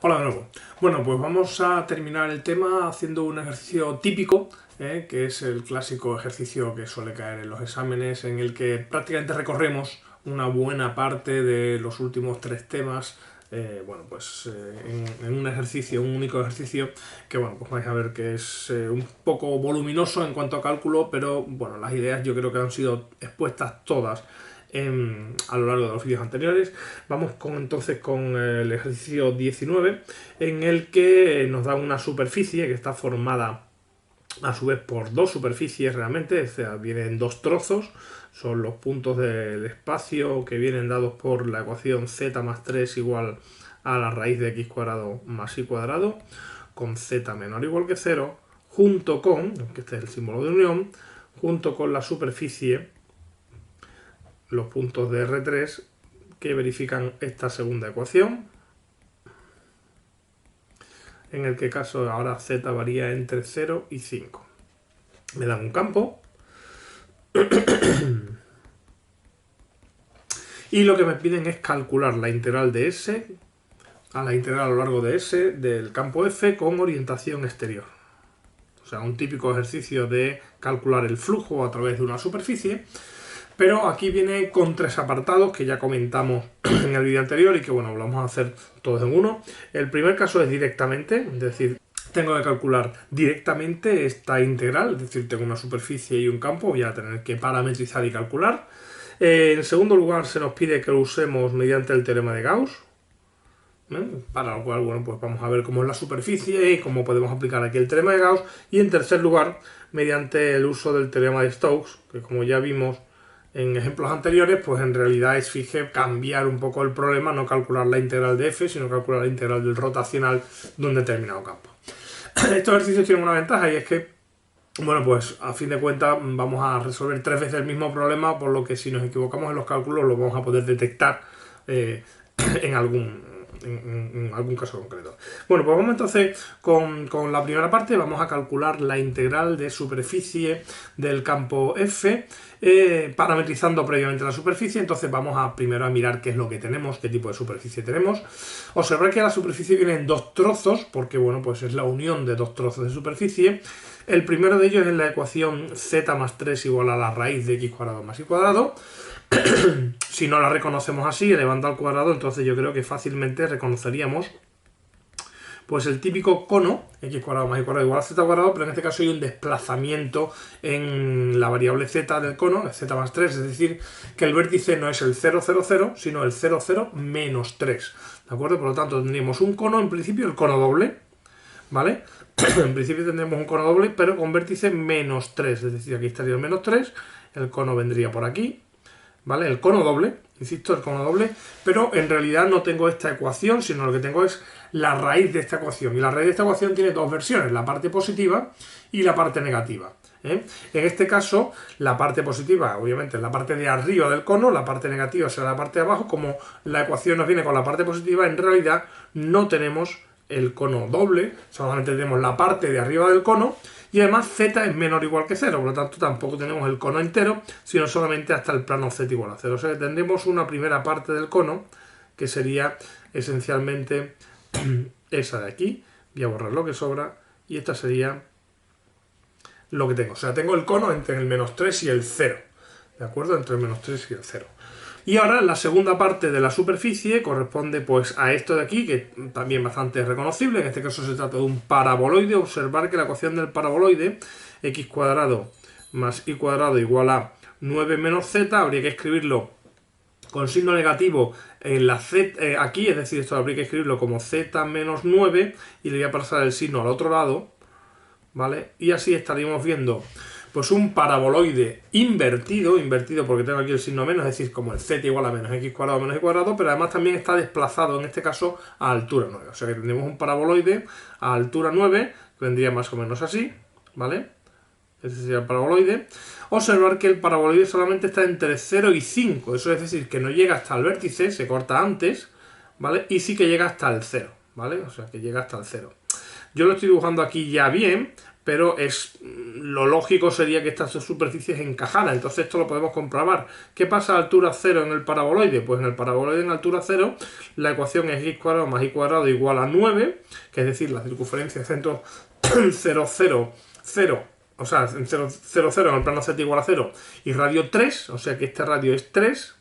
Hola de nuevo. Bueno, pues vamos a terminar el tema haciendo un ejercicio típico, que es el clásico ejercicio que suele caer en los exámenes, en el que prácticamente recorremos una buena parte de los últimos 3 temas. En un ejercicio, un único ejercicio, que bueno, pues vais a ver que es un poco voluminoso en cuanto a cálculo, pero bueno, las ideas yo creo que han sido expuestas todas a lo largo de los vídeos anteriores. Vamos entonces con el ejercicio 19, en el que nos da una superficie que está formada a su vez por dos superficies realmente, o sea, vienen dos trozos, son los puntos del espacio que vienen dados por la ecuación z más 3 igual a la raíz de x cuadrado más y cuadrado, con z menor o igual que 0, junto con, que este es el símbolo de unión, junto con la superficie, los puntos de R3 que verifican esta segunda ecuación, en el que caso ahora z varía entre 0 y 5. Me dan un campo y lo que me piden es calcular la integral de S a la integral a lo largo de S del campo F con orientación exterior. O sea, un típico ejercicio de calcular el flujo a través de una superficie. Pero aquí viene con 3 apartados que ya comentamos en el vídeo anterior y que bueno, lo vamos a hacer todos en uno. El primer caso es directamente, es decir, tengo que calcular directamente esta integral, es decir, tengo una superficie y un campo, voy a tener que parametrizar y calcular. En segundo lugar, se nos pide que lo usemos mediante el teorema de Gauss, para lo cual, bueno, pues vamos a ver cómo es la superficie y cómo podemos aplicar aquí el teorema de Gauss. Y en tercer lugar, mediante el uso del teorema de Stokes, que como ya vimos en ejemplos anteriores, pues en realidad es cambiar un poco el problema, no calcular la integral de f, sino calcular la integral del rotacional de un determinado campo. Estos ejercicios tienen una ventaja y es que, bueno, pues a fin de cuentas vamos a resolver 3 veces el mismo problema, por lo que si nos equivocamos en los cálculos lo vamos a poder detectar en algún caso concreto. Bueno, pues vamos entonces con la primera parte. Vamos a calcular la integral de superficie del campo F, parametrizando previamente la superficie. Entonces vamos primero a mirar qué es lo que tenemos, qué tipo de superficie tenemos. Observar que la superficie viene en dos trozos, porque bueno, pues es la unión de dos trozos de superficie. El primero de ellos es la ecuación z más 3 igual a la raíz de x cuadrado más y cuadrado. Si no la reconocemos así, elevando al cuadrado, entonces yo creo que fácilmente reconoceríamos pues el típico cono, x cuadrado más y cuadrado igual a z cuadrado, pero en este caso hay un desplazamiento en la variable z del cono, z más 3, es decir, que el vértice no es el 0, 0, 0, sino el 0, 0 menos 3, ¿de acuerdo? Por lo tanto, tendríamos un cono, en principio el cono doble, ¿vale? En principio tendremos un cono doble, pero con vértice menos 3, es decir, aquí estaría el menos 3, el cono vendría por aquí, ¿vale? El cono doble, insisto, el cono doble, pero en realidad no tengo esta ecuación, sino lo que tengo es la raíz de esta ecuación. Y la raíz de esta ecuación tiene dos versiones, la parte positiva y la parte negativa. En este caso, la parte positiva, obviamente, es la parte de arriba del cono, la parte negativa será la parte de abajo. Como la ecuación nos viene con la parte positiva, en realidad no tenemos el cono doble, solamente tenemos la parte de arriba del cono, y además z es menor o igual que 0, por lo tanto tampoco tenemos el cono entero, sino solamente hasta el plano z igual a 0. O sea que tendremos una primera parte del cono, que sería esencialmente esa de aquí. Voy a borrar lo que sobra, y esta sería lo que tengo. O sea, tengo el cono entre el menos 3 y el 0, ¿de acuerdo? Entre el menos 3 y el 0. Y ahora la segunda parte de la superficie corresponde pues a esto de aquí, que también bastante reconocible. En este caso se trata de un paraboloide. Observar que la ecuación del paraboloide, x cuadrado más y cuadrado igual a 9 menos z, habría que escribirlo con signo negativo en la z aquí, es decir, esto habría que escribirlo como z menos 9 y le voy a pasar el signo al otro lado, ¿vale? Y así estaríamos viendo pues un paraboloide invertido porque tengo aquí el signo menos, es decir, como el z igual a menos x cuadrado menos y cuadrado, pero además también está desplazado, en este caso, a altura 9. O sea que tendremos un paraboloide a altura 9, que vendría más o menos así, ¿vale? Este sería el paraboloide. Observar que el paraboloide solamente está entre 0 y 5, eso es decir, que no llega hasta el vértice, se corta antes, ¿vale? Y sí que llega hasta el 0, ¿vale? O sea que llega hasta el 0. Yo lo estoy dibujando aquí ya bien, pero lo lógico sería que estas dos superficies encajaran. Entonces esto lo podemos comprobar. ¿Qué pasa a altura 0 en el paraboloide? Pues en el paraboloide en altura 0 la ecuación es x cuadrado más y cuadrado igual a 9, que es decir, la circunferencia de centro 0, 0, 0, o sea, en 0, 0, 0 en el plano z igual a 0 y radio 3, o sea que este radio es 3.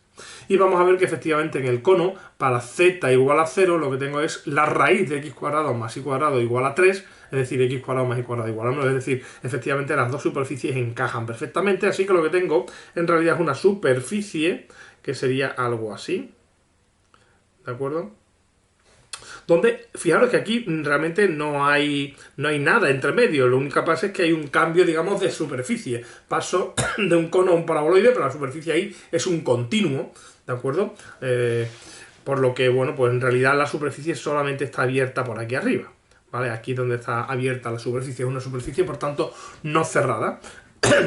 Y vamos a ver que efectivamente en el cono, para z igual a 0, lo que tengo es la raíz de x cuadrado más y cuadrado igual a 3, es decir, x cuadrado más y cuadrado igual a 9, es decir, efectivamente las dos superficies encajan perfectamente, así que lo que tengo en realidad es una superficie que sería algo así, ¿de acuerdo? Donde, fijaros que aquí realmente no hay nada entre medio, lo único que pasa es que hay un cambio, digamos, de superficie. Paso de un cono a un paraboloide, pero la superficie ahí es un continuo, ¿de acuerdo? Por lo que, bueno, pues en realidad la superficie solamente está abierta por aquí arriba, ¿vale? Aquí donde está abierta la superficie es una superficie, por tanto, no cerrada,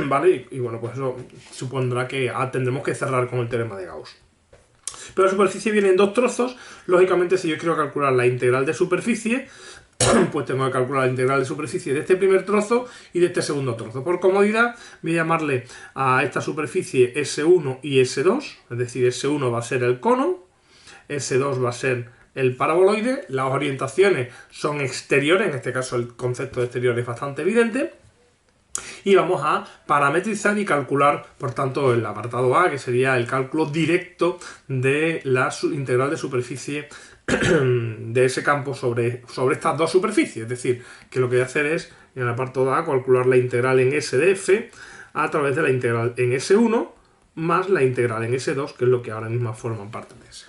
¿vale? Y bueno, pues eso supondrá que tendremos que cerrar con el teorema de Gauss. Pero la superficie viene en dos trozos. Lógicamente, si yo quiero calcular la integral de superficie, pues tengo que calcular la integral de superficie de este primer trozo y de este segundo trozo. Por comodidad, voy a llamarle a esta superficie S1 y S2, es decir, S1 va a ser el cono, S2 va a ser el paraboloide, las orientaciones son exteriores, en este caso el concepto de exterior es bastante evidente. Y vamos a parametrizar y calcular, por tanto, el apartado A, que sería el cálculo directo de la integral de superficie de ese campo sobre estas dos superficies. Es decir, que lo que voy a hacer es, en el apartado A, calcular la integral en S de F a través de la integral en S1 más la integral en S2, que es lo que ahora mismo forman parte de S.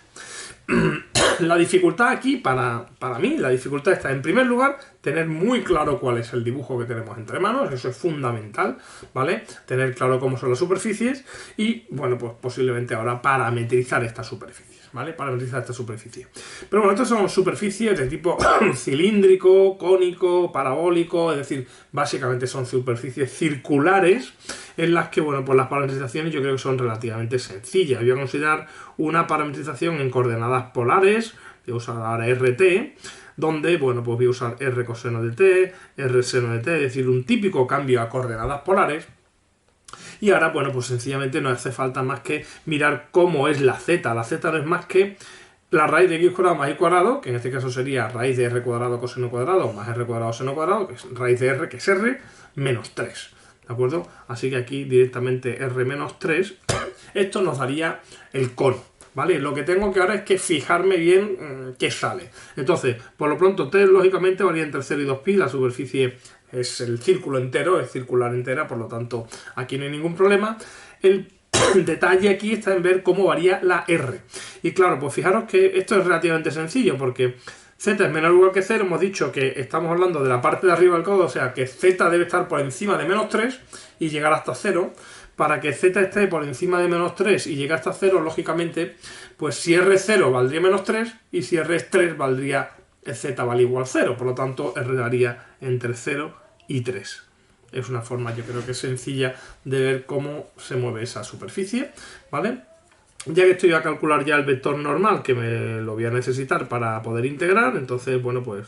La dificultad aquí, para mí, la dificultad está en primer lugar tener muy claro cuál es el dibujo que tenemos entre manos, eso es fundamental, ¿vale? Tener claro cómo son las superficies y, bueno, pues posiblemente ahora parametrizar estas superficies, ¿vale? Parametrizar esta superficie. Pero bueno, estas son superficies de tipo cilíndrico, cónico, parabólico, es decir, básicamente son superficies circulares en las que, bueno, pues las parametrizaciones yo creo que son relativamente sencillas. Voy a considerar una parametrización en coordenadas polares, voy a usar ahora RT, donde, bueno, pues voy a usar R coseno de t, R seno de t, es decir, un típico cambio a coordenadas polares. Y ahora, bueno, pues sencillamente no hace falta más que mirar cómo es la z. La z no es más que la raíz de x cuadrado más y cuadrado, que en este caso sería raíz de r cuadrado coseno cuadrado más r cuadrado seno cuadrado, que es raíz de r, que es r, menos 3. ¿De acuerdo? Así que aquí directamente r menos 3, esto nos daría el cono, ¿vale? Lo que tengo que ahora es que fijarme bien qué sale. Entonces, por lo pronto, t lógicamente varía entre 0 y 2pi, la superficie es el círculo entero, es circular entera, por lo tanto, aquí no hay ningún problema. El detalle aquí está en ver cómo varía la r. Y claro, pues fijaros que esto es relativamente sencillo, porque z es menor o igual que 0, hemos dicho que estamos hablando de la parte de arriba del codo, o sea que z debe estar por encima de menos 3 y llegar hasta 0. Para que z esté por encima de menos 3 y llegue hasta 0, lógicamente, pues si r es 0 valdría menos 3 y si r es 3 valdría z vale igual 0. Por lo tanto, r daría entre 0 y 3. Es una forma, yo creo que sencilla de ver cómo se mueve esa superficie, ¿vale? Ya que estoy a calcular ya el vector normal, que me lo voy a necesitar para poder integrar, entonces, bueno, pues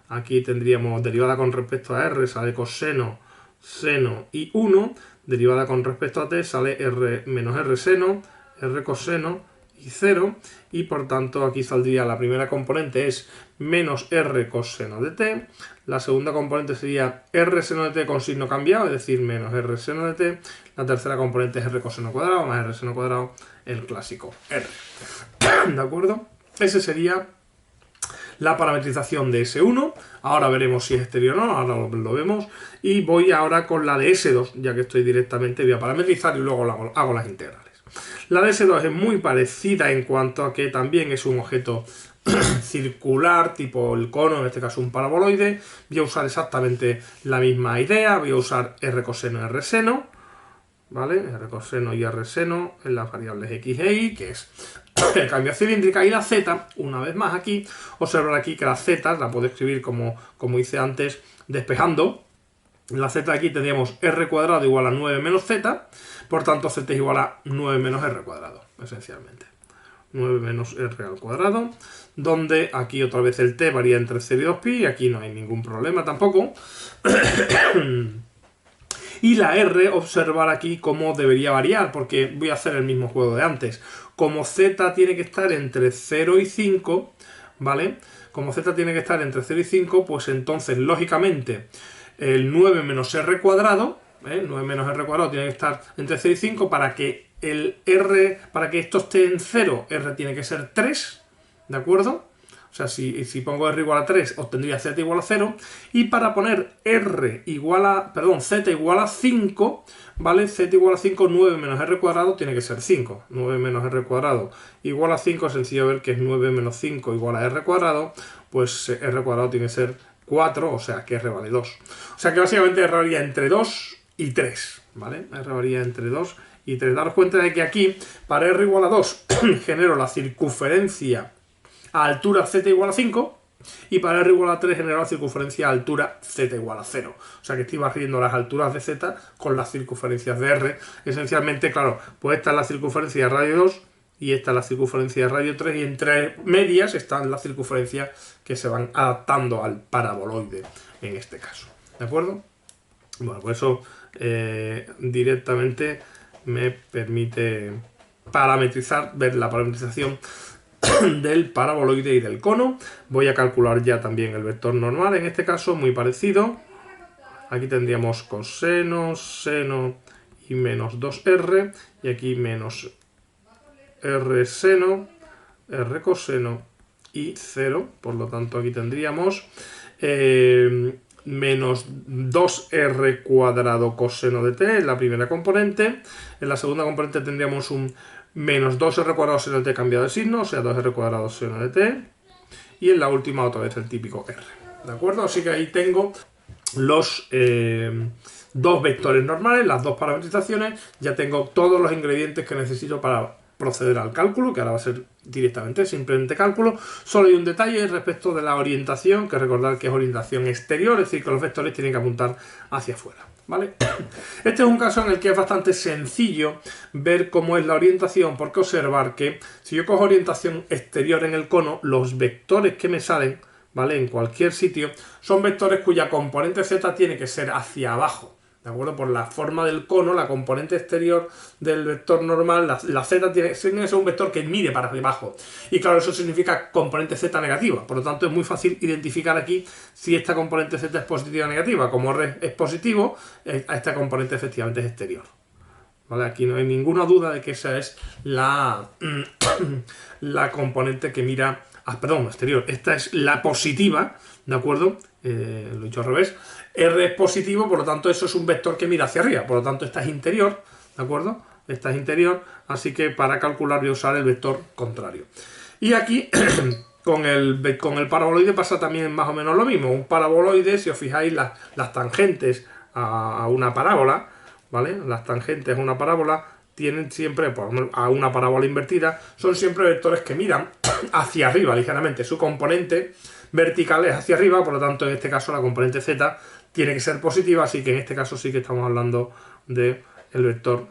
aquí tendríamos derivada con respecto a r, sale coseno, seno y 1, derivada con respecto a t sale r menos r seno, r coseno y 0, y por tanto aquí saldría la primera componente es menos r coseno de t, la segunda componente sería r seno de t con signo cambiado, es decir, menos r seno de t, la tercera componente es r coseno cuadrado más r seno cuadrado, el clásico r. ¿De acuerdo? Ese sería la parametrización de S1, ahora veremos si es exterior o no, ahora lo vemos, y voy ahora con la de S2, ya que estoy directamente, voy a parametrizar y luego hago las integrales. La de S2 es muy parecida en cuanto a que también es un objeto circular, tipo el cono, en este caso un paraboloide. Voy a usar exactamente la misma idea, voy a usar R coseno y R seno, ¿vale? R coseno y R seno en las variables X e Y, que es el cambio cilíndrica, y la Z, una vez más aquí, observar aquí que la Z la puedo escribir como hice antes, despejando. La Z aquí tendríamos R cuadrado igual a 9 menos Z, por tanto Z es igual a 9 menos R cuadrado, esencialmente. 9 menos r al cuadrado, donde aquí otra vez el t varía entre 0 y 2pi, y aquí no hay ningún problema tampoco. Y la r, observar aquí cómo debería variar, porque voy a hacer el mismo juego de antes. Como z tiene que estar entre 0 y 5, ¿vale? Como z tiene que estar entre 0 y 5, pues entonces, lógicamente, el 9 menos r cuadrado, 9 menos r cuadrado tiene que estar entre 0 y 5 para que para que esto esté en 0, r tiene que ser 3, ¿de acuerdo? O sea, si pongo r igual a 3, obtendría z igual a 0. Y para poner z igual a 5, ¿vale? Z igual a 5, 9 menos r cuadrado tiene que ser 5. 9 menos r cuadrado igual a 5, sencillo ver que es 9 menos 5 igual a r cuadrado, pues r cuadrado tiene que ser 4, o sea que r vale 2. O sea que básicamente r varía entre 2 y 3, ¿vale? R varía entre 2 y 3. Daros cuenta de que aquí, para r igual a 2, genero la circunferencia a altura z igual a 5, y para r igual a 3 genero la circunferencia a altura z igual a 0. O sea que estoy barriendo las alturas de z con las circunferencias de r. Esencialmente, claro, pues esta es la circunferencia de radio 2 y esta es la circunferencia de radio 3, y entre medias están las circunferencias que se van adaptando al paraboloide en este caso. ¿De acuerdo? Bueno, pues eso directamente me permite parametrizar, ver la parametrización del paraboloide y del cono. Voy a calcular ya también el vector normal, en este caso muy parecido. Aquí tendríamos coseno, seno y menos 2r, y aquí menos r seno, r coseno y 0. Por lo tanto aquí tendríamos menos 2r cuadrado coseno de t en la primera componente. En la segunda componente tendríamos un menos 2r cuadrado seno de t cambiado de signo, o sea 2r cuadrado seno de t. Y en la última otra vez el típico r. ¿De acuerdo? Así que ahí tengo los dos vectores normales, las dos parametrizaciones. Ya tengo todos los ingredientes que necesito para proceder al cálculo, que ahora va a ser directamente, simplemente cálculo. Solo hay un detalle respecto de la orientación, que recordar que es orientación exterior, es decir, que los vectores tienen que apuntar hacia afuera, ¿vale? Este es un caso en el que es bastante sencillo ver cómo es la orientación, porque observar que si yo cojo orientación exterior en el cono, los vectores que me salen, ¿vale?, en cualquier sitio, son vectores cuya componente z tiene que ser hacia abajo. ¿De acuerdo? Por la forma del cono, la componente exterior del vector normal, la z tiene que ser un vector que mire para abajo. Y claro, eso significa componente z negativa. Por lo tanto, es muy fácil identificar aquí si esta componente z es positiva o negativa. Como r es positivo, esta componente efectivamente es exterior. ¿Vale? Aquí no hay ninguna duda de que esa es la componente que mira... exterior. Esta es la positiva, ¿de acuerdo? Lo he dicho al revés. R es positivo, por lo tanto eso es un vector que mira hacia arriba, por lo tanto esta es interior, ¿de acuerdo? Esta es interior, así que para calcular voy a usar el vector contrario. Y aquí con el paraboloide pasa también más o menos lo mismo. Un paraboloide, si os fijáis, las tangentes a una parábola, ¿vale? Las tangentes a una parábola tienen siempre, por ejemplo, a una parábola invertida, son siempre vectores que miran hacia arriba ligeramente. Su componente vertical es hacia arriba, por lo tanto en este caso la componente z tiene que ser positiva, así que en este caso sí que estamos hablando del vector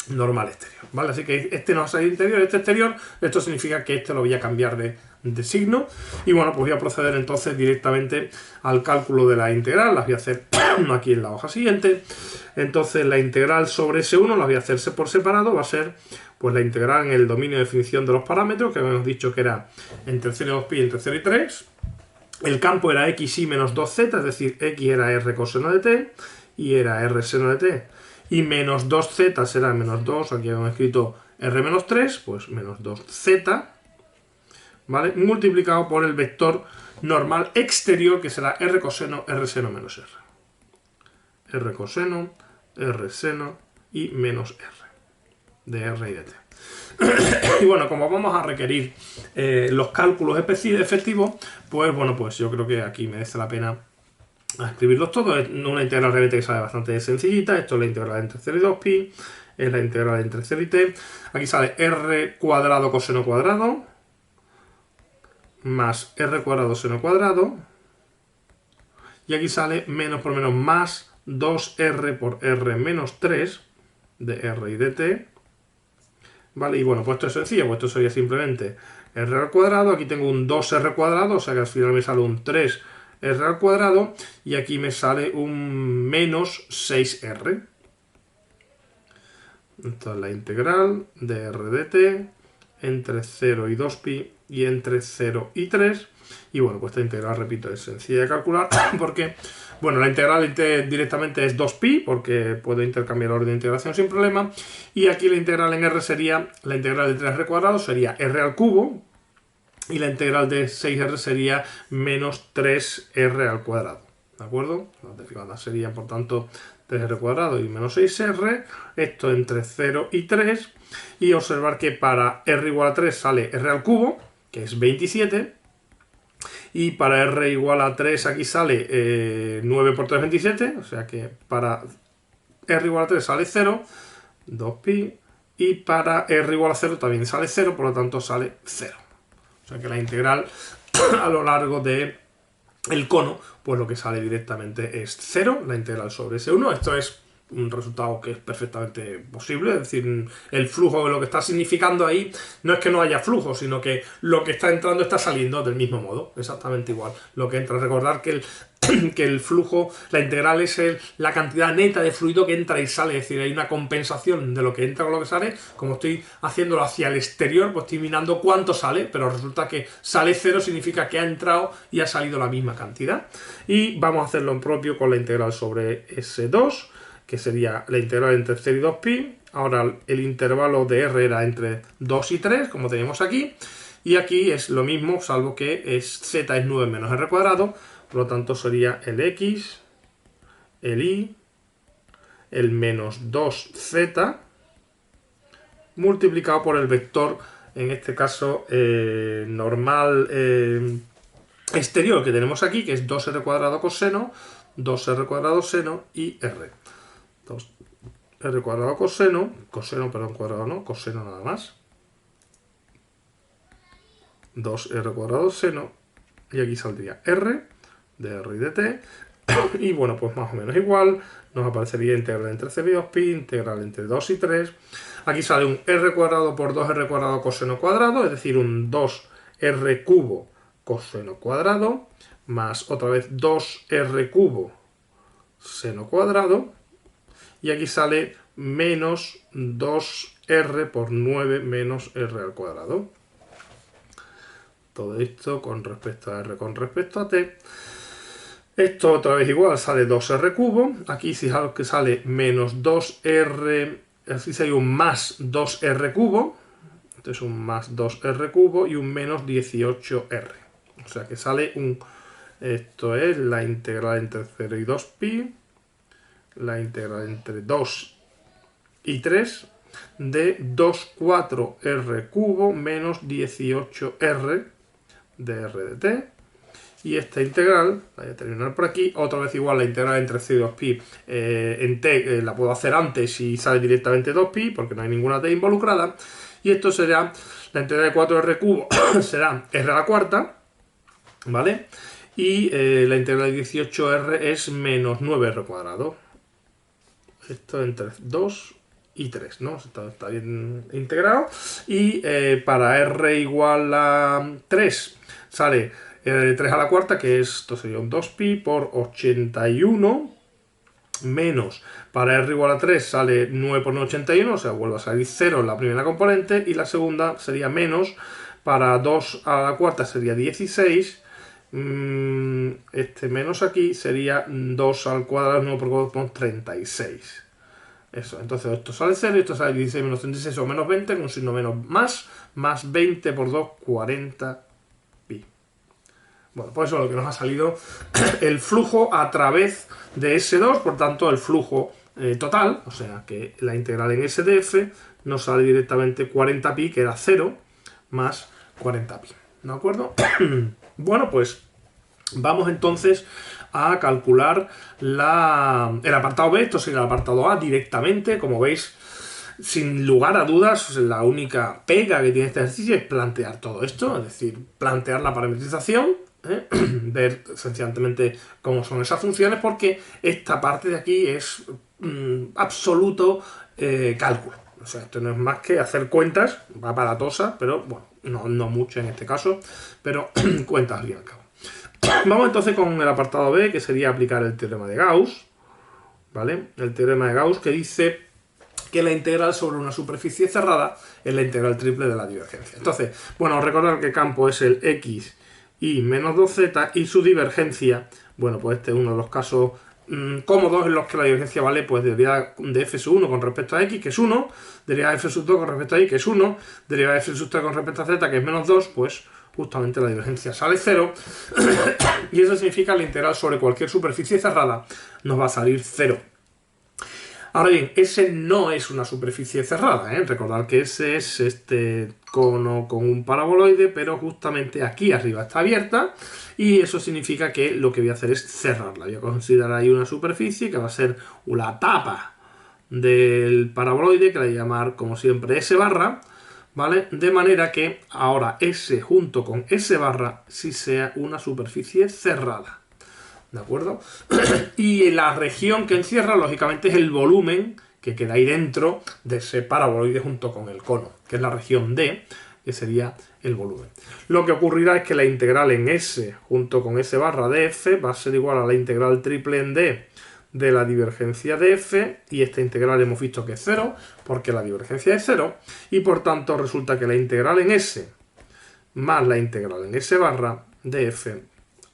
normal exterior, ¿vale? Así que este no va a ser interior, este exterior. Esto significa que este lo voy a cambiar de signo. Y bueno, pues voy a proceder entonces directamente al cálculo de la integral. Las voy a hacer aquí en la hoja siguiente. Entonces la integral sobre S1 la voy a hacer por separado. Va a ser pues la integral en el dominio de definición de los parámetros, que habíamos dicho que era entre 0 y 2pi, entre 0 y 3. El campo era xy menos 2z, es decir, x era r coseno de t y era r seno de t. Y menos 2z será menos 2, aquí hemos escrito r menos 3, pues menos 2z, ¿vale? Multiplicado por el vector normal exterior, que será r coseno, r seno menos r. R coseno, r seno y menos r. De r y de t. Y bueno, como vamos a requerir los cálculos efectivos, pues bueno, pues yo creo que aquí merece la pena escribirlos todos. Es una integral realmente que sale bastante sencillita. Esto es la integral entre 0 y 2pi, es la integral entre 0 y t. Aquí sale r cuadrado coseno cuadrado más r cuadrado seno cuadrado, y aquí sale menos por menos más 2r por r menos 3 de r y de t, ¿vale? Y bueno, pues esto es sencillo, pues esto sería simplemente r al cuadrado, aquí tengo un 2r cuadrado, o sea que al final me sale un 3r al cuadrado, y aquí me sale un menos 6r. Esto es la integral de r de t entre 0 y 2pi y entre 0 y 3. Y bueno, pues esta integral, repito, es sencilla de calcular porque, bueno, la integral directamente es 2pi porque puedo intercambiar el orden de integración sin problema. Y aquí la integral en r sería, la integral de 3r cuadrado sería r al cubo, y la integral de 6r sería menos 3r al cuadrado. ¿De acuerdo? Las derivadas serían, por tanto, 3r cuadrado y menos 6r. Esto entre 0 y 3. Y observar que para r igual a 3 sale r al cubo, que es 27. Y para r igual a 3 aquí sale 9 por 3, 27. O sea que para r igual a 3 sale 0, 2pi. Y para r igual a 0 también sale 0, por lo tanto sale 0. O sea que la integral a lo largo de el cono, pues lo que sale directamente es 0, la integral sobre S1. Esto es un resultado que es perfectamente posible, es decir, el flujo de lo que está significando ahí no es que no haya flujo, sino que lo que está entrando está saliendo del mismo modo, exactamente igual. Lo que entra, recordar que el flujo, la integral es la cantidad neta de fluido que entra y sale, es decir, hay una compensación de lo que entra con lo que sale. Como estoy haciéndolo hacia el exterior, pues estoy mirando cuánto sale, pero resulta que sale 0, significa que ha entrado y ha salido la misma cantidad. Y vamos a hacerlo en propio con la integral sobre S2, que sería la integral entre 0 y 2pi. Ahora el intervalo de r era entre 2 y 3, como tenemos aquí. Y aquí es lo mismo, salvo que z es 9 menos r cuadrado. Por lo tanto sería el x, el y, el menos 2z, multiplicado por el vector, en este caso normal exterior que tenemos aquí, que es 2r cuadrado coseno, 2r cuadrado seno y r. Entonces, r cuadrado coseno, cuadrado no, coseno nada más. 2r cuadrado seno, y aquí saldría r de r y de t, y bueno, pues más o menos igual, nos aparecería integral entre 0 y 2pi, integral entre 2 y 3, aquí sale un r cuadrado por 2r cuadrado coseno cuadrado, es decir, un 2r cubo coseno cuadrado, más otra vez 2r cubo seno cuadrado, y aquí sale menos 2r por 9 menos r al cuadrado. Todo esto con respecto a r con respecto a t. Esto otra vez igual, sale 2r cubo. Aquí fijaros que sale menos 2r, así sería un más 2r cubo. Esto es un más 2r cubo y un menos 18r. O sea que sale un... Esto es la integral entre 0 y 2pi. La integral entre 2 y 3 de 2, 4r cubo menos 18r de r de t. Y esta integral, la voy a terminar por aquí, otra vez igual la integral entre 0 y 2pi en t la puedo hacer antes y sale directamente 2pi porque no hay ninguna t involucrada. Y esto será, la integral de 4r cubo será r a la cuarta, ¿vale? Y la integral de 18r es menos 9r cuadrado. Esto entre 2 y 3, ¿no? Está bien integrado. Y para r igual a 3 sale 3 a la cuarta, que esto sería un 2pi por 81, menos, para r igual a 3 sale 9 por 9, 81, o sea, vuelve a salir 0 en la primera componente, y la segunda sería menos, para 2 a la cuarta sería 16, este menos aquí sería 2 al cuadrado, 9 por 4 por 36. Eso, entonces esto sale 0 y esto sale 16 menos 36 o menos 20, con un signo menos más 20 por 2, 40 pi. Bueno, pues eso es lo que nos ha salido el flujo a través de S2, por tanto el flujo total, o sea que la integral en S de f nos sale directamente 40 pi, que era 0, más 40 pi. ¿De acuerdo? Bueno, pues vamos entonces a calcular el apartado B. Esto sería el apartado A directamente. Como veis, sin lugar a dudas, la única pega que tiene este ejercicio es plantear todo esto, es decir, plantear la parametrización, ver sencillamente cómo son esas funciones, porque esta parte de aquí es absoluto cálculo. O sea, esto no es más que hacer cuentas, va aparatosas, pero bueno, no mucho en este caso, pero cuentas al fin y al cabo. Vamos entonces con el apartado B, que sería aplicar el teorema de Gauss, ¿vale? El teorema de Gauss que dice que la integral sobre una superficie cerrada es la integral triple de la divergencia. Entonces, bueno, recordar que el campo es el x y menos 2z y su divergencia, bueno, pues este es uno de los casos cómodos en los que la divergencia vale pues derivada de f sub 1 con respecto a x, que es 1, derivada de f sub 2 con respecto a y, que es 1, derivada de f sub 3 con respecto a z, que es menos 2, pues justamente la divergencia sale 0 y eso significa que la integral sobre cualquier superficie cerrada nos va a salir 0. Ahora bien, S no es una superficie cerrada, ¿eh? Recordad que S es este cono con un paraboloide, pero justamente aquí arriba está abierta y eso significa que lo que voy a hacer es cerrarla. Voy a considerar ahí una superficie que va a ser la tapa del paraboloide, que la voy a llamar como siempre S barra, ¿vale? De manera que ahora S junto con S barra sí sea una superficie cerrada. ¿De acuerdo? Y la región que encierra, lógicamente, es el volumen que queda ahí dentro de ese paraboloide junto con el cono, que es la región D, que sería el volumen. Lo que ocurrirá es que la integral en S junto con S barra de F va a ser igual a la integral triple en D de la divergencia de F, y esta integral hemos visto que es 0, porque la divergencia es 0, y por tanto resulta que la integral en S más la integral en S barra de F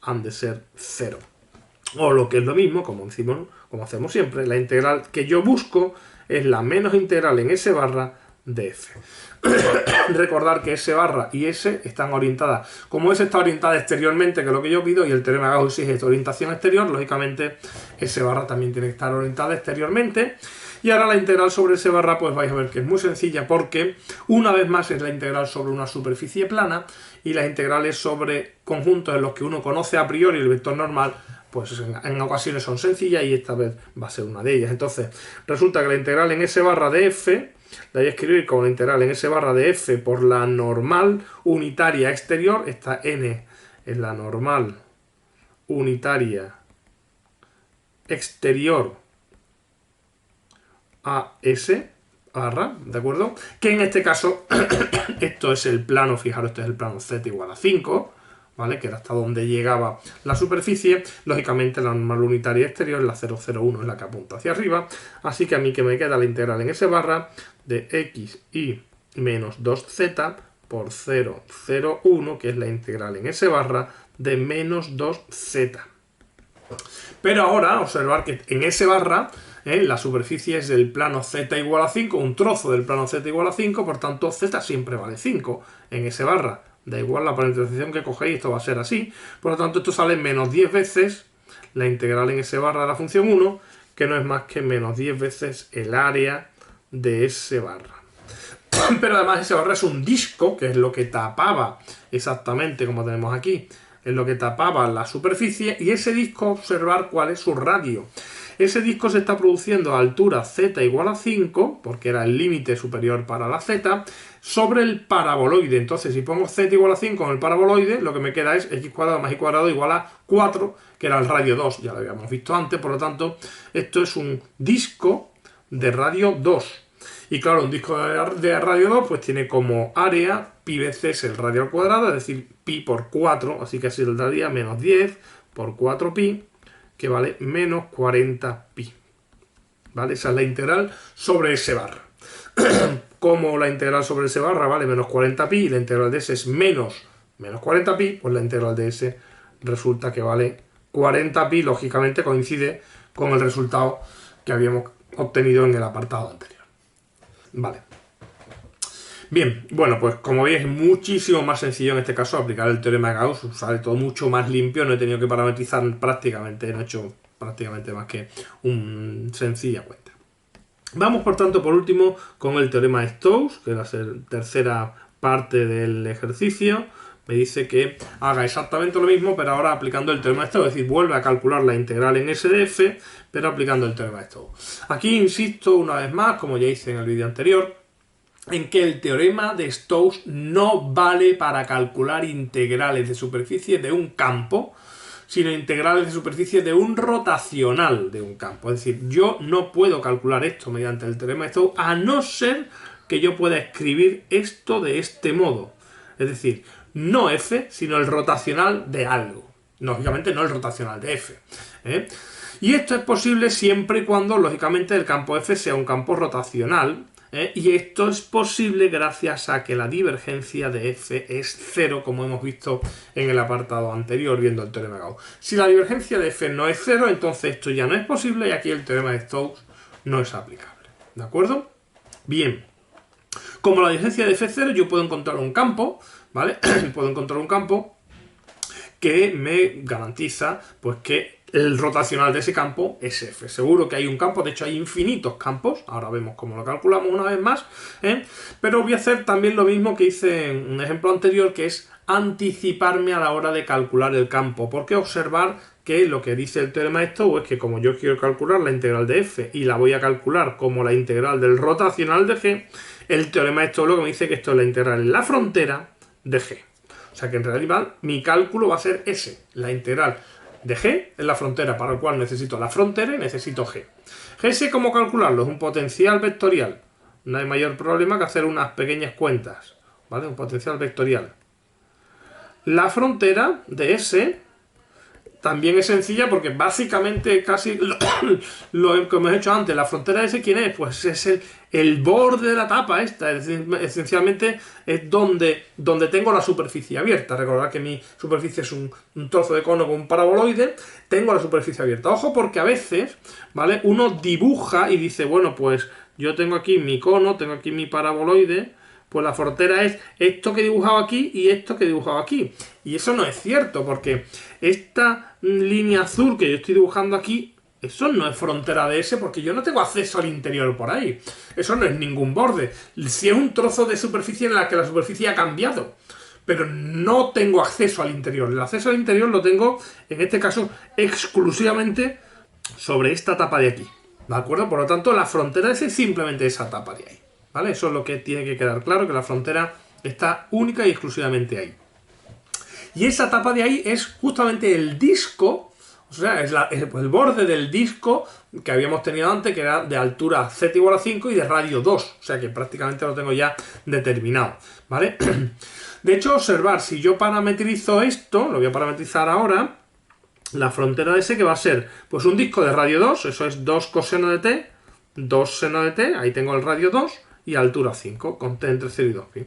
han de ser 0. O lo que es lo mismo, como hacemos siempre, la integral que yo busco es la menos integral en S barra de F. Recordar que S barra y S están orientadas, como S está orientada exteriormente, que es lo que yo pido, y el teorema de Gauss exige orientación exterior, lógicamente S barra también tiene que estar orientada exteriormente. Y ahora la integral sobre S barra, pues vais a ver que es muy sencilla, porque una vez más es la integral sobre una superficie plana, y las integrales sobre conjuntos en los que uno conoce a priori el vector normal, pues en ocasiones son sencillas, y esta vez va a ser una de ellas. Entonces, resulta que la integral en S barra de F la voy a escribir como la integral en S barra de F por la normal unitaria exterior. Esta N es la normal unitaria exterior a S barra, ¿de acuerdo? Que en este caso, esto es el plano, fijaros, este es el plano Z igual a 5, ¿vale? Que era hasta donde llegaba la superficie. Lógicamente la normal unitaria exterior es la 0,01, es la que apunta hacia arriba. Así que a mí que me queda la integral en S barra de x y menos 2z por 0,01, que es la integral en S barra de menos 2z. Pero ahora, observar que en S barra la superficie es del plano z igual a 5, un trozo del plano z igual a 5, por tanto z siempre vale 5 en S barra. Da igual la parametrización que cogéis, esto va a ser así. Por lo tanto, esto sale menos 10 veces la integral en S barra de la función 1, que no es más que menos 10 veces el área de S barra. Pero además S barra es un disco, que es lo que tapaba exactamente como tenemos aquí, es lo que tapaba la superficie, y ese disco, observar cuál es su radio. Ese disco se está produciendo a altura z igual a 5, porque era el límite superior para la z, sobre el paraboloide. Entonces, si pongo z igual a 5 en el paraboloide, lo que me queda es x cuadrado más y cuadrado igual a 4, que era el radio 2, ya lo habíamos visto antes. Por lo tanto, esto es un disco de radio 2. Y claro, un disco de radio 2 pues tiene como área pi veces el radio al cuadrado, es decir, pi por 4, así que así le daría menos 10 por 4 pi, que vale menos 40 pi. ¿Vale? Esa es la integral sobre S barra. Como la integral sobre S barra vale menos 40 pi y la integral de S es menos 40 pi, pues la integral de S resulta que vale 40 pi, lógicamente coincide con el resultado que habíamos obtenido en el apartado anterior. Vale. Bien, bueno, pues como veis es muchísimo más sencillo en este caso aplicar el teorema de Gauss, sale todo mucho más limpio, no he tenido que parametrizar prácticamente, no he hecho prácticamente más que una sencilla cuenta. Vamos por tanto por último con el teorema de Stokes, que es la tercera parte del ejercicio. Me dice que haga exactamente lo mismo, pero ahora aplicando el teorema de Stokes, es decir, vuelve a calcular la integral en S de F, pero aplicando el teorema de Stokes. Aquí insisto una vez más, como ya hice en el vídeo anterior, en que el teorema de Stokes no vale para calcular integrales de superficie de un campo, sino integrales de superficie de un rotacional de un campo. Es decir, yo no puedo calcular esto mediante el teorema de Stokes a no ser que yo pueda escribir esto de este modo. Es decir, no f, sino el rotacional de algo. Lógicamente no el rotacional de f. Y esto es posible siempre y cuando, lógicamente, el campo f sea un campo rotacional. Y esto es posible gracias a que la divergencia de f es cero, como hemos visto en el apartado anterior viendo el teorema de Gauss. Si la divergencia de f no es cero, entonces esto ya no es posible y aquí el teorema de Stokes no es aplicable. ¿De acuerdo? Bien. Como la divergencia de f es cero, yo puedo encontrar un campo, ¿vale? Puedo encontrar un campo que me garantiza pues que el rotacional de ese campo es f. Seguro que hay un campo, de hecho hay infinitos campos, ahora vemos cómo lo calculamos una vez más, pero voy a hacer también lo mismo que hice en un ejemplo anterior, que es anticiparme a la hora de calcular el campo, porque observar que lo que dice el teorema de Stokes es que como yo quiero calcular la integral de f y la voy a calcular como la integral del rotacional de g, el teorema de Stokes lo que me dice que esto es la integral en la frontera de g. O sea que en realidad mi cálculo va a ser ese, la integral de g en la frontera, para el cual necesito la frontera y necesito g. G sé cómo calcularlo, es un potencial vectorial. No hay mayor problema que hacer unas pequeñas cuentas, ¿vale? Un potencial vectorial. La frontera de S también es sencilla porque básicamente casi lo que hemos hecho antes. La frontera de S, ¿quién es? Pues es el borde de la tapa esta. Es decir, esencialmente es donde tengo la superficie abierta. Recordad que mi superficie es un trozo de cono con un paraboloide. Tengo la superficie abierta. Ojo porque a veces, ¿vale? Uno dibuja y dice, bueno, pues yo tengo aquí mi cono, tengo aquí mi paraboloide. Pues la frontera es esto que he dibujado aquí y esto que he dibujado aquí. Y eso no es cierto, porque esta línea azul que yo estoy dibujando aquí, eso no es frontera de S, porque yo no tengo acceso al interior por ahí. Eso no es ningún borde. Si es un trozo de superficie en la que la superficie ha cambiado, pero no tengo acceso al interior. El acceso al interior lo tengo, en este caso, exclusivamente sobre esta tapa de aquí. ¿De acuerdo? Por lo tanto, la frontera de S es simplemente esa tapa de ahí. ¿Vale? Eso es lo que tiene que quedar claro, que la frontera está única y exclusivamente ahí. Y esa tapa de ahí es justamente el disco, o sea, es el borde del disco que habíamos tenido antes, que era de altura z igual a 5 y de radio 2. O sea que prácticamente lo tengo ya determinado, ¿vale? De hecho, observar, si yo parametrizo esto, lo voy a parametrizar ahora, la frontera de S que va a ser, pues un disco de radio 2, eso es 2 coseno de t, 2 seno de t, ahí tengo el radio 2, y altura 5, con t entre 0 y 2 pi.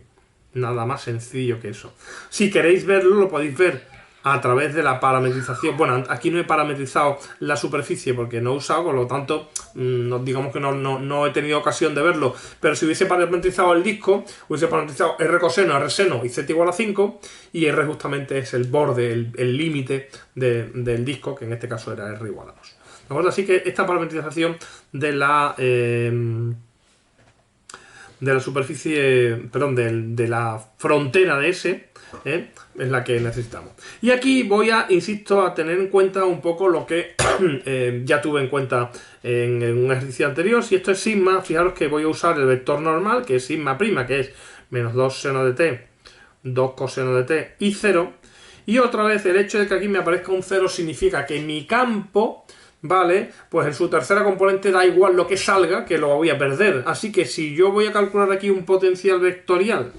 Nada más sencillo que eso. Si queréis verlo, lo podéis ver a través de la parametrización. Bueno, aquí no he parametrizado la superficie porque no he usado, por lo tanto, digamos que no he tenido ocasión de verlo. Pero si hubiese parametrizado el disco, hubiese parametrizado R coseno, R seno y z igual a 5, y R justamente es el borde, el límite del disco, que en este caso era R igual a 2. ¿De acuerdo? Así que esta parametrización de la superficie, perdón, de la frontera de S, es la que necesitamos. Y aquí voy a, insisto, a tener en cuenta un poco lo que ya tuve en cuenta en un ejercicio anterior. Si esto es sigma, fijaros que voy a usar el vector normal, que es sigma prima, que es menos 2 seno de t, 2 coseno de t y 0. Y otra vez, el hecho de que aquí me aparezca un 0 significa que mi campo, ¿vale? Pues en su tercera componente da igual lo que salga, que lo voy a perder. Así que si yo voy a calcular aquí un potencial vectorial,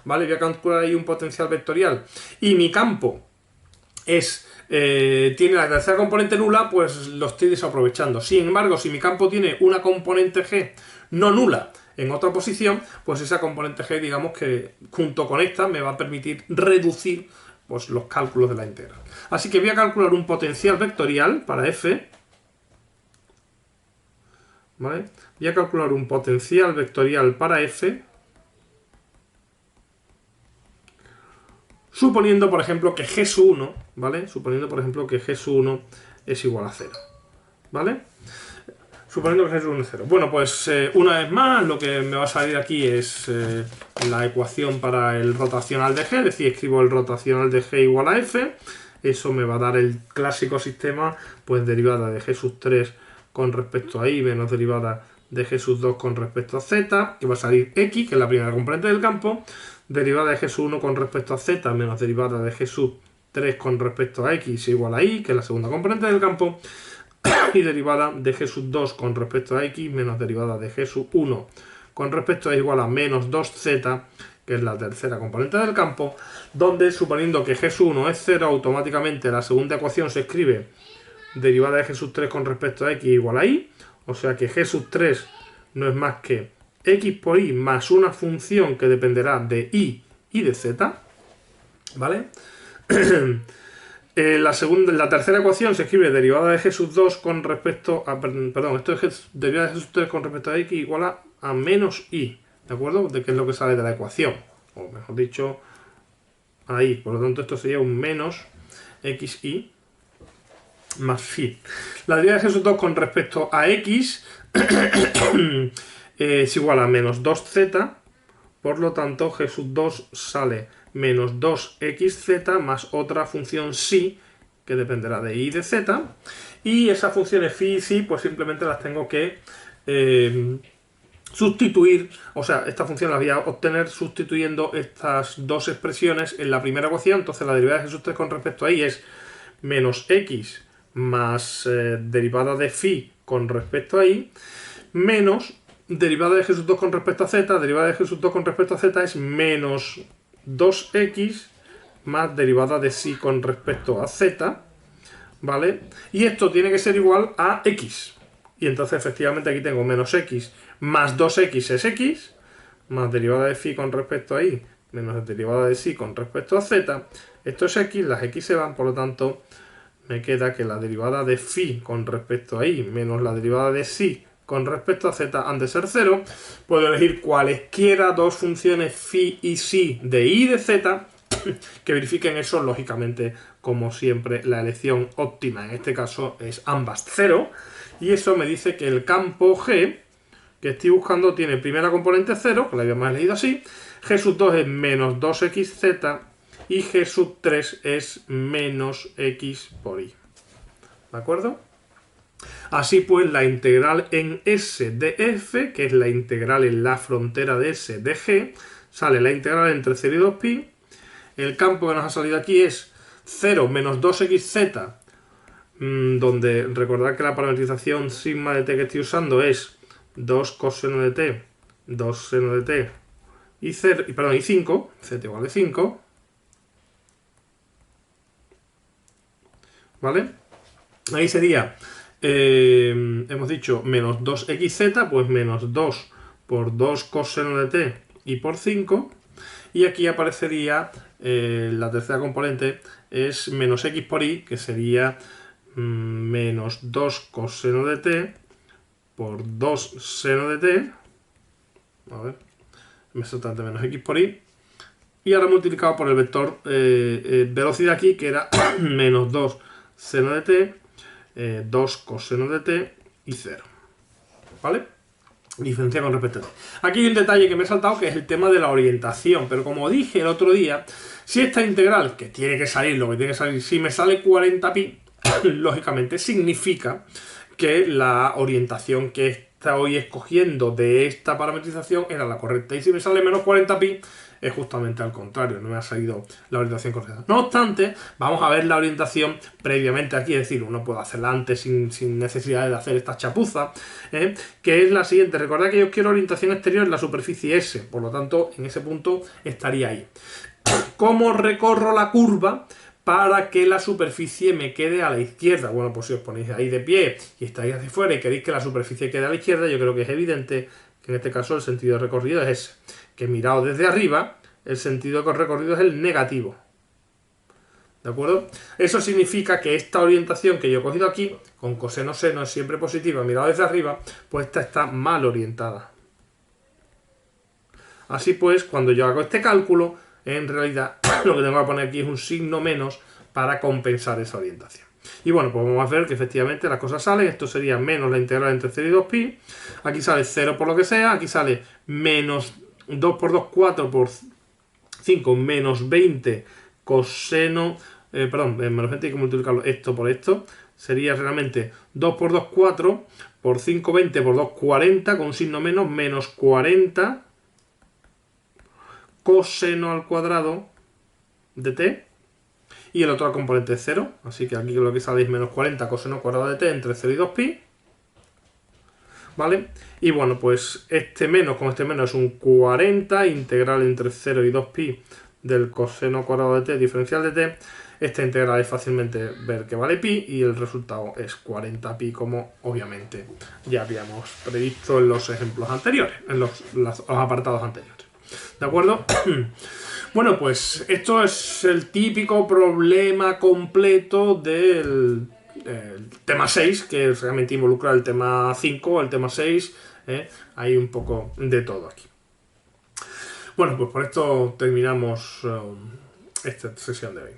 ¿vale? Voy a calcular ahí un potencial vectorial y mi campo tiene la tercera componente nula, pues lo estoy desaprovechando. Sin embargo, si mi campo tiene una componente G no nula en otra posición, pues esa componente G, digamos que junto con esta me va a permitir reducir pues, los cálculos de la integral. Así que voy a calcular un potencial vectorial para F. ¿Vale? Voy a calcular un potencial vectorial para F, suponiendo, por ejemplo, que G sub 1, ¿vale? Suponiendo, por ejemplo, que G sub 1 es igual a 0, ¿vale? Suponiendo que G sub 1 es 0. Bueno, pues una vez más, lo que me va a salir aquí es la ecuación para el rotacional de G, es decir, escribo el rotacional de G igual a F, eso me va a dar el clásico sistema, pues derivada de G sub 3 con respecto a y menos derivada de G sub 2 con respecto a z, que va a salir x, que es la primera componente del campo, derivada de G sub 1 con respecto a z menos derivada de G sub 3 con respecto a x igual a y, que es la segunda componente del campo, y derivada de g sub 2 con respecto a x menos derivada de g sub 1 con respecto a y igual a menos 2z, que es la tercera componente del campo, donde suponiendo que g sub 1 es 0, automáticamente la segunda ecuación se escribe derivada de g sub 3 con respecto a x igual a y, o sea que g sub 3 no es más que x por y más una función que dependerá de y y de z, ¿vale? La tercera ecuación se escribe derivada de g sub 2 con respecto a... Perdón, esto es derivada de g sub 3 con respecto a x igual a menos y, ¿de acuerdo? De qué es lo que sale de la ecuación, o mejor dicho, ahí. Por lo tanto, esto sería un menos xy más phi. La derivada de g sub 2 con respecto a x es igual a menos 2z, por lo tanto, g sub 2 sale menos 2xz más otra función psi, que dependerá de y y de z, y esas funciones phi y psi pues simplemente las tengo que sustituir, o sea, esta función la voy a obtener sustituyendo estas dos expresiones en la primera ecuación. Entonces la derivada de g sub 3 con respecto a y es menos x más derivada de phi con respecto a y, menos derivada de g sub 2 con respecto a z, derivada de g sub 2 con respecto a z es menos 2x más derivada de psi con respecto a z, ¿vale? Y esto tiene que ser igual a x. Y entonces efectivamente aquí tengo menos x más 2x es x, más derivada de phi con respecto a y, menos derivada de psi con respecto a z. Esto es x, las x se van, por lo tanto me queda que la derivada de phi con respecto a y menos la derivada de psi con respecto a z han de ser 0. Puedo elegir cualesquiera dos funciones phi y psi de y y de z que verifiquen eso. Lógicamente, como siempre, la elección óptima en este caso es ambas 0. Y eso me dice que el campo G que estoy buscando tiene primera componente 0, que la habíamos elegido así, g sub 2 es menos 2xz y g sub 3 es menos x por y. ¿De acuerdo? Así pues, la integral en S de f, que es la integral en la frontera de S de g, sale la integral entre 0 y 2pi. El campo que nos ha salido aquí es 0 menos 2xz, donde recordad que la parametrización sigma de t que estoy usando es 2 coseno de t, 2 seno de t y 5, z igual a 5, ¿vale? Ahí sería, hemos dicho menos 2xz, pues menos 2 por 2 coseno de t y por 5, y aquí aparecería la tercera componente es menos x por y, que sería menos 2 coseno de t por 2 seno de t, a ver, resultante menos x por y, y ahora multiplicado por el vector velocidad aquí, que era menos 2 seno de t, 2 coseno de t y 0, ¿vale? Diferencia con respecto a t. Aquí hay un detalle que me he saltado, que es el tema de la orientación, pero como dije el otro día, si esta integral, que tiene que salir lo que tiene que salir, si me sale 40pi, lógicamente significa que la orientación que estoy escogiendo de esta parametrización era la correcta. Y si me sale menos 40pi, es justamente al contrario, no me ha salido la orientación correcta. No obstante, vamos a ver la orientación previamente aquí, es decir, uno puede hacerla antes sin necesidad de hacer esta chapuza, que es la siguiente. Recordad que yo quiero orientación exterior en la superficie S, por lo tanto, en ese punto estaría ahí. ¿Cómo recorro la curva para que la superficie me quede a la izquierda? Bueno, pues si os ponéis ahí de pie y estáis hacia afuera y queréis que la superficie quede a la izquierda, yo creo que es evidente que en este caso el sentido de recorrido es ese. Que mirado desde arriba, el sentido de recorrido es el negativo. ¿De acuerdo? Eso significa que esta orientación que yo he cogido aquí, con coseno seno es siempre positiva, mirado desde arriba, pues esta está mal orientada. Así pues, cuando yo hago este cálculo, en realidad lo que tengo que poner aquí es un signo menos para compensar esa orientación. Y bueno, pues vamos a ver que efectivamente las cosas salen. Esto sería menos la integral entre 0 y 2pi. Aquí sale 0 por lo que sea. Aquí sale menos 2 por 2, 4 por 5, menos 20 coseno... menos 20 hay que multiplicarlo esto por esto. Sería realmente 2 por 2, 4, por 5, 20, por 2, 40, con un signo menos, menos 40 coseno al cuadrado de t, y el otro componente es 0. Así que aquí lo que sale es menos 40 coseno cuadrado de t entre 0 y 2pi. ¿Vale? Y bueno, pues este menos con este menos es un 40 integral entre 0 y 2pi del coseno cuadrado de t diferencial de t. Esta integral es fácilmente ver que vale pi y el resultado es 40pi, como obviamente ya habíamos previsto en los ejemplos anteriores, en los apartados anteriores. ¿De acuerdo? Bueno, pues esto es el típico problema completo del tema 6, que realmente involucra el tema 5, el tema 6, hay un poco de todo aquí. Bueno, pues por esto terminamos esta sesión de hoy.